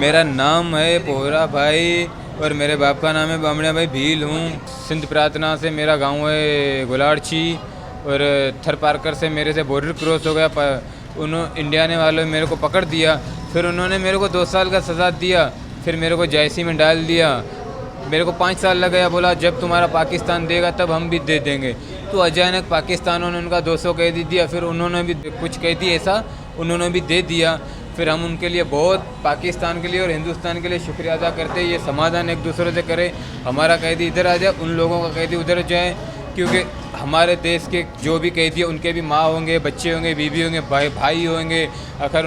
मेरा नाम है पोहरा भाई और मेरे बाप का नाम है बामणिया भाई भील हूँ। सिंध प्रार्थना से मेरा गांव है गुलाड़ची और थर पारकर से मेरे से बॉर्डर क्रॉस हो गया। इंडिया ने वालों मेरे को पकड़ दिया, फिर उन्होंने मेरे को 2 साल का सज़ा दिया, फिर मेरे को जैसी में डाल दिया। मेरे को 5 साल लग गया, बोला जब तुम्हारा पाकिस्तान देगा तब हम भी दे देंगे। तो अचानक पाकिस्तानों ने उनका 200 कैदी दिया, फिर उन्होंने भी कुछ कैदी ऐसा उन्होंने भी दे दिया। फिर हम उनके लिए बहुत पाकिस्तान के लिए और हिंदुस्तान के लिए शुक्रिया अदा करते हैं। ये समाधान एक दूसरे से करे, हमारा कैदी इधर आ जाए, उन लोगों का कैदी उधर जाए, क्योंकि हमारे देश के जो भी कैदी उनके भी माँ होंगे, बच्चे होंगे, बीवी होंगे, भाई होंगे। अगर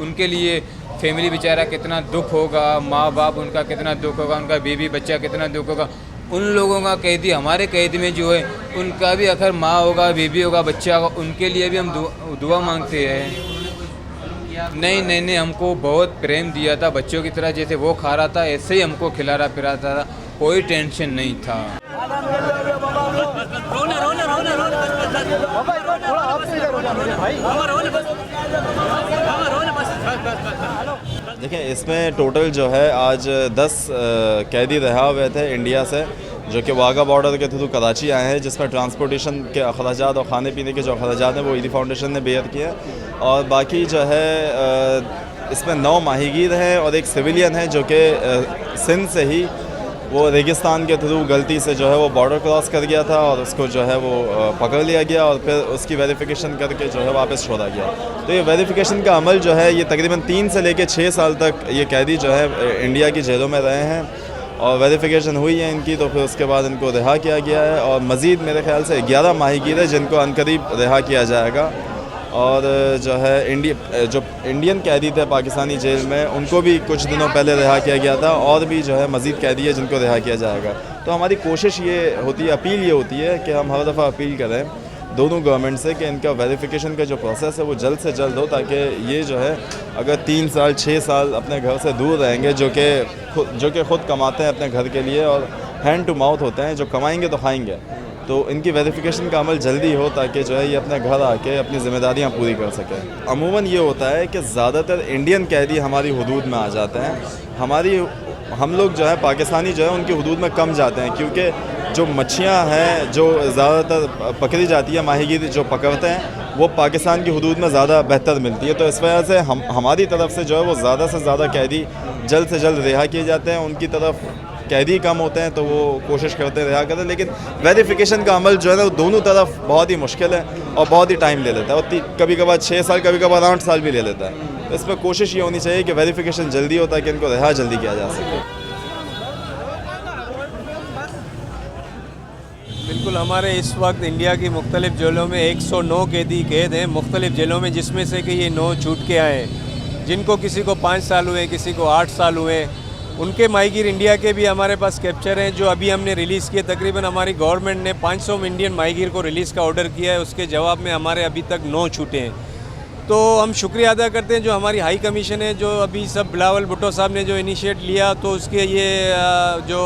उनके लिए फैमिली बेचारा कितना दुख होगा, माँ बाप उनका कितना दुख होगा, उनका बीवी बच्चा कितना दुख होगा। उन लोगों का कैदी हमारे कैदी में जो है उनका भी अगर माँ होगा, बीवी होगा, बच्चा होगा, उनके लिए भी हम दुआ मांगते हैं। नहीं, हमको बहुत प्रेम दिया था, बच्चों की तरह जैसे वो खा रहा था ऐसे ही हमको खिला रहा पिलाता था, कोई टेंशन नहीं था। देखिए, इसमें टोटल जो है आज 10 कैदी रिहा हुए थे इंडिया से, जो कि वाघा बॉर्डर के थ्रू कराची आए हैं, जिसमें ट्रांसपोर्टेशन के अखराजात और ख़ाने पीने के जो अखराजात हैं वो ईदी फाउंडेशन ने बेयर किए हैं। और बाकी जो है इसमें 9 माहीगीर हैं और एक सिविलियन है जो कि सिंध से ही वो रेगिस्तान के थ्रू गलती से जो है वो बॉर्डर क्रॉस कर गया था और उसको जो है वो पकड़ लिया गया और फिर उसकी वेरिफिकेशन करके जो है वापस छोड़ा गया। तो ये वेरिफिकेशन का अमल जो है ये तकरीबन 3 से लेकर 6 साल तक ये कैदी जो है इंडिया की जेलों में रहे हैं और वेरिफिकेशन हुई है इनकी, तो फिर उसके बाद इनको रिहा किया गया है। और मज़ीद मेरे ख्याल से 11 माहीगीर है जिनको अनकरीब रिहा किया जाएगा। और जो है इंडियन कैदी थे पाकिस्तानी जेल में, उनको भी कुछ दिनों पहले रिहा किया गया था और भी जो है मज़ीद कैदी है जिनको रिहा किया जाएगा। तो हमारी कोशिश ये होती है, अपील ये होती है कि हम हर दफ़ा अपील करें दोनों गवर्नमेंट से कि इनका वेरिफिकेशन का जो प्रोसेस है वो जल्द से जल्द हो, ताकि ये जो है अगर 3 साल 6 साल अपने घर से दूर रहेंगे, जो कि ख़ुद कमाते हैं अपने घर के लिए और हैंड टू माउथ होते हैं, जो कमाएंगे तो खाएंगे, तो इनकी वेरिफिकेशन का अमल जल्दी हो ताकि जो है ये अपने घर आके अपनी ज़िम्मेदारियाँ पूरी कर सकें। अमूमन ये होता है कि ज़्यादातर इंडियन कैदी हमारी हुदूद में आ जाते हैं। हम लोग जो है पाकिस्तानी जो है उनकी हुदूद में कम जाते हैं, क्योंकि जो मच्छियाँ हैं जो ज़्यादातर पकड़ी जाती है, माहीगीर जो पकड़ते हैं वो पाकिस्तान की हुदूद में ज़्यादा बेहतर मिलती है। तो इस वजह से हमारी तरफ से जो है वो ज़्यादा से ज़्यादा कैदी जल्द से जल्द रिहा किए जाते हैं। उनकी तरफ कैदी कम होते हैं तो वो कोशिश करते हैं रिहा करें, लेकिन वेरिफिकेशन का अमल जो है ना वो दोनों तरफ बहुत ही मुश्किल है और बहुत ही टाइम ले लेता है और कभी कभार 6 साल कभी कभार 8 साल भी ले लेता है। तो इसमें कोशिश ये होनी चाहिए कि वेरिफिकेशन जल्दी हो ताकि इनको रिहा जल्दी किया जा सके। बिल्कुल, हमारे इस वक्त इंडिया की मुख्तलिफ़ जेलों में 109 कैदी कैद हैं मुख्तलिफ़ जेलों में, जिसमें से कि ये 9 छूट के आए हैं, जिनको किसी को 5 साल हुए, किसी को 8 साल हुए। उनके माहीगीर इंडिया के भी हमारे पास कैप्चर हैं जो अभी हमने रिलीज़ किए। तकरीबन हमारी गवर्नमेंट ने 500 इंडियन माहीगीर को रिलीज़ का ऑर्डर किया है, उसके जवाब में हमारे अभी तक 9 छूटे हैं। तो हम शुक्रिया अदा करते हैं जो हमारी हाई कमीशन है, जो अभी सब बिलावल भुट्टो साहब ने जो इनिशिएट लिया, तो उसके ये जो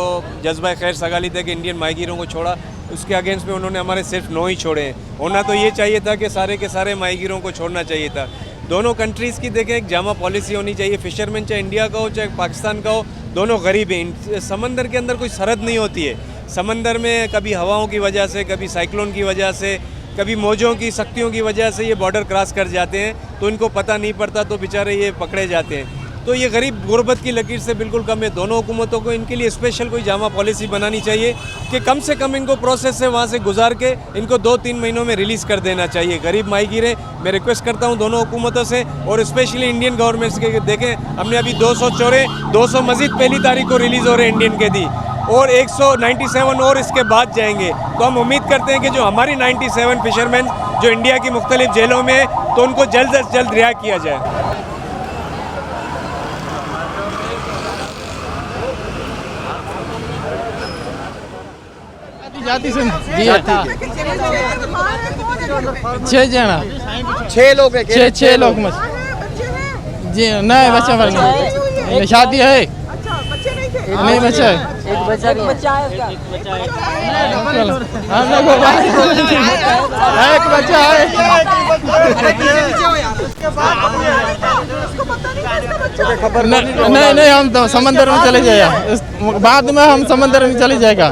जज्बा खैर सगाली था कि इंडियन माहीगीरों को छोड़ा, उसके अगेंस्ट में उन्होंने हमारे सिर्फ 9 ही छोड़े हैं। होना तो ये चाहिए था कि सारे के सारे माहीगीरों को छोड़ना चाहिए था। दोनों कंट्रीज़ की देखें एक जामा पॉलिसी होनी चाहिए। फ़िशरमैन चाहे इंडिया का हो चाहे पाकिस्तान का हो, दोनों गरीब हैं। समंदर के अंदर कोई सरहद नहीं होती है। समंदर में कभी हवाओं की वजह से, कभी साइक्लोन की वजह से, कभी मौजों की सख्तियों की वजह से ये बॉर्डर क्रॉस कर जाते हैं, तो इनको पता नहीं पड़ता, तो बेचारे ये पकड़े जाते हैं। तो ये गरीब गुर्बत की लकीर से बिल्कुल कम है। दोनों हुकूमतों को इनके लिए स्पेशल कोई जामा पॉलिसी बनानी चाहिए कि कम से कम इनको प्रोसेस से वहाँ से गुजार के इनको 2-3 महीनों में रिलीज़ कर देना चाहिए। गरीब माहीगीर हैं, मैं रिक्वेस्ट करता हूँ दोनों हुकूमतों से और स्पेशली इंडियन गवर्नमेंट से। देखें, हमने अभी 200 छोड़े, 200 मजीद पहली तारीख को रिलीज़ हो रहे हैं इंडियन कैदी और 197 और इसके बाद जाएंगे। तो हम उम्मीद करते हैं कि जो हमारी 97 फिशरमैन जो इंडिया की मुख्तलिफ जेलों में, तो उनको जल्द से जल्द रिहा किया जाए। जाती से जी हाँ, ठीक है। 6 जना 6 लोग हैं, 6 लोग मत जी नहीं, बच्चा मर गया, शादी है नहीं, बच्चा है, एक बच्चा है, हम लोग एक बच्चा है। नहीं नहीं, हम तो समंदर में चले जाएगा, बाद में हम समंदर में चले जाएगा।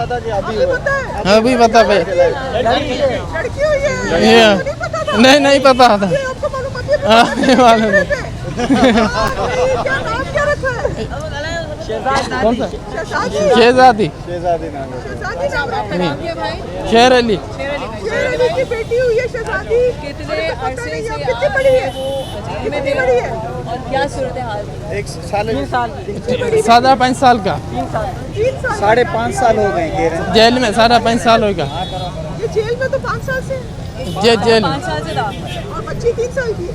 अभी बता भाई, नहीं नहीं पता था, नहीं मालूम है। कौन सा? शहजादी, शेर अली। की बेटी हुई है शहजादी, कितने अरसे से कितनी बड़ी है, कितनी बड़ी है? और क्या सूरत हाल? 3 साल 5.5 साल का 3 साल 5.5 साल हो गए कह रहे हैं। जेल में, 5.5 साल होगा ये जेल में तो 5 साल से, जेल 5 साल से था। और बच्ची 3 साल की है।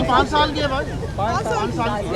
5 साल की है भाई। 5 साल की।